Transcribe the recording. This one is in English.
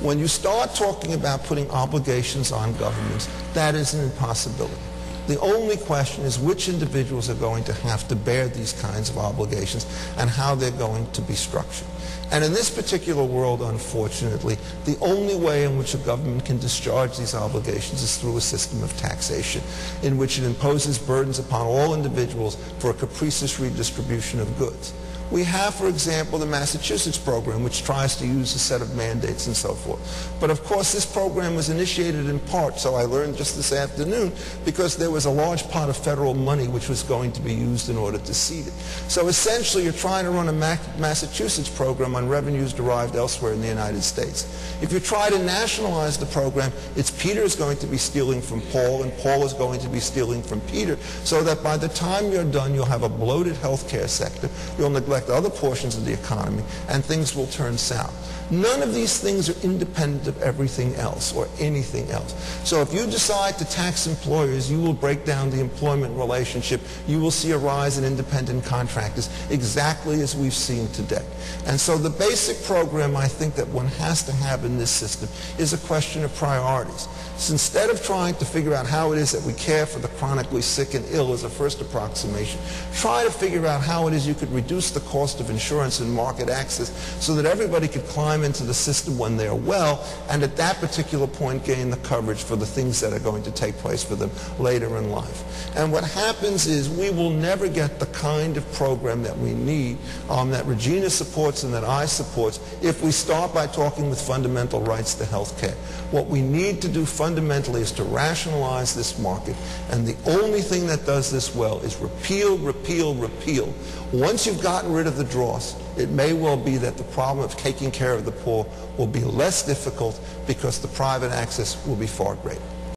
When you start talking about putting obligations on governments, that is an impossibility. The only question is which individuals are going to have to bear these kinds of obligations and how they're going to be structured. And in this particular world, unfortunately, the only way in which a government can discharge these obligations is through a system of taxation, in which it imposes burdens upon all individuals for a capricious redistribution of goods. We have, for example, the Massachusetts program, which tries to use a set of mandates and so forth. But of course, this program was initiated in part, so I learned just this afternoon, because there was a large pot of federal money which was going to be used in order to seed it. So essentially, you're trying to run a Massachusetts program on revenues derived elsewhere in the United States. If you try to nationalize the program, it's Peter is going to be stealing from Paul, and Paul is going to be stealing from Peter, so that by the time you're done, you'll have a bloated healthcare sector, you'll neglect other portions of the economy, and things will turn south. None of these things are independent of everything else or anything else. So if you decide to tax employers, you will break down the employment relationship. You will see a rise in independent contractors, exactly as we've seen today. And so the basic program I think that one has to have in this system is a question of priorities. So instead of trying to figure out how it is that we care for the chronically sick and ill as a first approximation, try to figure out how it is you could reduce the cost of insurance and market access so that everybody could climb into the system when they're well, and at that particular point gain the coverage for the things that are going to take place for them later in life. And what happens is we will never get the kind of program that we need, that Regina supports and that I support, if we start by talking with fundamental rights to health care. What we need to do fundamentally is to rationalize this market, and the only thing that does this well is repeal, repeal, repeal. Once you've gotten rid of the dross, it may well be that the problem of taking care of the poor will be less difficult because the private access will be far greater.